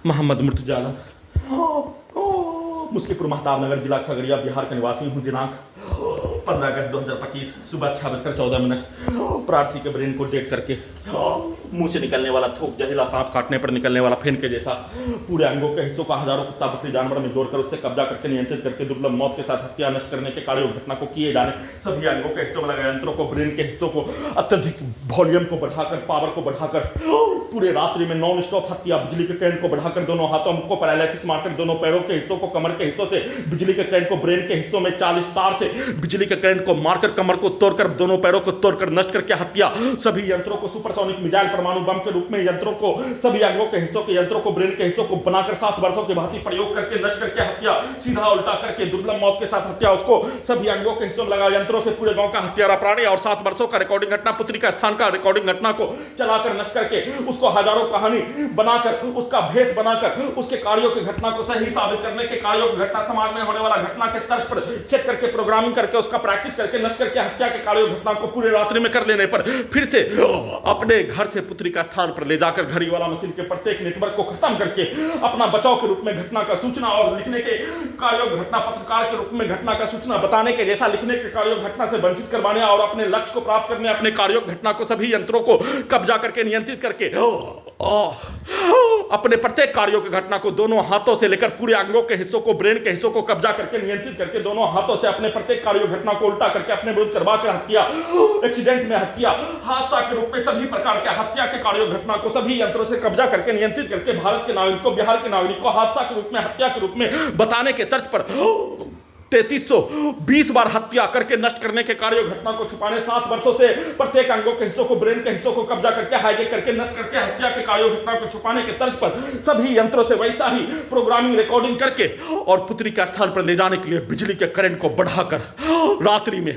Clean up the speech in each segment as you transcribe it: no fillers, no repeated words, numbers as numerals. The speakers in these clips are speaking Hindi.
मोहम्मद मुर्तजा आलम, मुस्लिपुर महताब नगर, जिला खगड़िया, बिहार का निवासी हूँ। दिनांक 15 अगस्त 2025 सुबह 6:14 प्रार्थी के ब्रेन को डेट करके मुंह से निकलने वाला थूक जहरीला सांप काटने पर निकलने वाला फेन के जैसा पूरे अंगों के हिस्सों का हजारों कुत्ता बकरी जानवर में जोड़कर उससे कब्जा करके नियंत्रित करके दुर्लभ मौत के साथ हत्या नष्ट करने के कार्य घटना को किए जाने सभी अंगों के हिस्सों में लगे यंत्रों को, ब्रेन के हिस्सों को अत्यधिक वॉल्यूम को बढ़ाकर, पावर को बढ़ाकर पूरे रात्रि में नॉन स्टॉप हत्या, बिजली के करंट को बढ़ाकर दोनों हाथों को पैरालिसिस मारकर दोनों पैरों के हिस्सों को, कमर के हिस्सों से बिजली के करंट को, ब्रेन के हिस्सों में 40 तार से बिजली के करंट को मारकर कमर को तोड़कर दोनों पैरों को तोड़कर नष्ट करके हत्या। सभी यंत्रों को सुपरसोनिक मिसाइल परमाणु बम के रूप में यंत्रों को, सभी अंगों के हिस्सों के यंत्रों को, ब्रेन के हिस्सों को बनाकर 7 वर्षों के भांति प्रयोग करके नष्ट करके हत्या, सीधा उल्टा करके दुर्लभ मौत के साथ हत्या। उसको सभी अंगों के हिस्सों में लगा यंत्रों से पूरे गांव का हत्यारा प्राणी और 7 वर्षों का रिकॉर्डिंग घटना, पुत्री का स्थान का रिकॉर्डिंग घटना को चलाकर नष्ट करके उसको हजारों कहानी बनाकर, उसका भेष बनाकर, उसके कार्यों की घटना को सही साबित करने के कार्यों की घटना, समाज में होने वाला घटना के तर्ज पर सेट करके प्रोग्रामिंग करके उसका प्रैक्टिस करके नष्ट करके हत्या के कार्यों घटना को पूरे रात्रि में कर लेने पर फिर से अपने घर से पुत्री का स्थान पर ले जाकर घड़ी वाला मशीन के प्रत्येक नेटवर्क को खत्म करके अपना बचाव के रूप में घटना का सूचना और लिखने के कार्यों घटना, पत्रकार के रूप में घटना का सूचना बताने के जैसा लिखने के कार्यों घटना से वंचित करवाने और अपने लक्ष्य को प्राप्त करने, अपने कार्यों घटना को सभी यंत्रों को कब्जा करके नियंत्रित करके अपने प्रत्येक कार्यों की घटना को दोनों हाथों से लेकर पूरे अंगों के हिस्सों को, ब्रेन के हिस्सों को कब्जा करके नियंत्रित करके दोनों हाथों से अपने प्रत्येक कार्यों घटना को उल्टा करके अपने विरुद्ध करवा कर हत्या, एक्सीडेंट में हत्या, हादसा के रूप में सभी प्रकार के हत्या के कार्यों घटना को सभी यंत्रों से कब्जा करके नियंत्रित करके भारत के नागरिक को, बिहार के नागरिक को हादसा के रूप में, हत्या के रूप में बताने के तर्ज पर 3320 बार हत्या करके नष्ट करने के कार्य घटना को छुपाने 7 वर्षों से प्रत्येक अंगों के हिस्सों को, ब्रेन के हिस्सों को कब्जा करके हाईजैक करके नष्ट करके हत्या के कार्य घटना को छुपाने के तर्ज पर सभी यंत्रों से वैसा ही प्रोग्रामिंग रिकॉर्डिंग करके और पुत्री का स्थान पर ले जाने के लिए बिजली के करंट को बढ़ाकर रात्रि में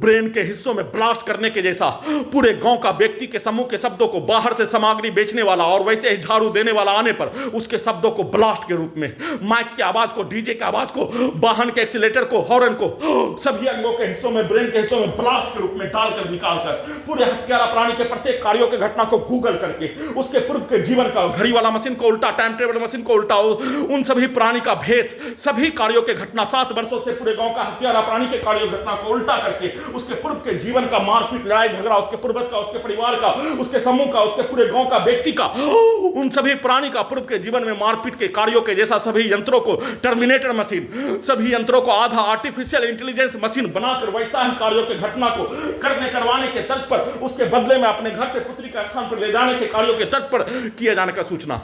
ब्रेन के हिस्सों में ब्लास्ट करने के जैसा पूरे गांव का व्यक्ति के समूह के शब्दों को बाहर से सामग्री बेचने वाला और वैसे ही झाड़ू देने वाला आने पर उसके शब्दों को ब्लास्ट के रूप में, माइक की आवाज को, डीजे की आवाज को, वाहन के एक्सीलेटर को, हॉर्न को सभी अंगों के हिस्सों में, ब्रेन के हिस्सों में ब्लास्ट के रूप में डालकर निकालकर पूरे हत्यारा प्राणी के प्रत्येक कार्यों की घटना को गूगल करके उसके पूर्व के जीवन का, घड़ी वाला मशीन को उल्टा, टाइम टेबल मशीन को उल्टा, उन सभी प्राणी का भेष, सभी कार्यों की घटना 7 वर्षों से पूरे गांव का हत्यारा प्राणी के कार्यों घटना को उल्टा करके उसके पूर्व के जीवन का, मारपीट, लड़ाई झगड़ा, उसके पूर्वज का, उसके परिवार का, उसके समूह का, उसके पूरे गांव का व्यक्ति का, उन सभी प्राणी का पूर्व के जीवन में मारपीट के कार्यों के जैसा सभी यंत्रों को, टर्मिनेटर मशीन, सभी यंत्रों को आधा आर्टिफिशियल इंटेलिजेंस मशीन बनाकर वैसा ही कार्यों के घटना को करवाने के तर्ज पर उसके बदले में अपने घर से पुत्री का स्थान पर ले जाने के कार्यों के तर्ज पर किए जाने का सूचना।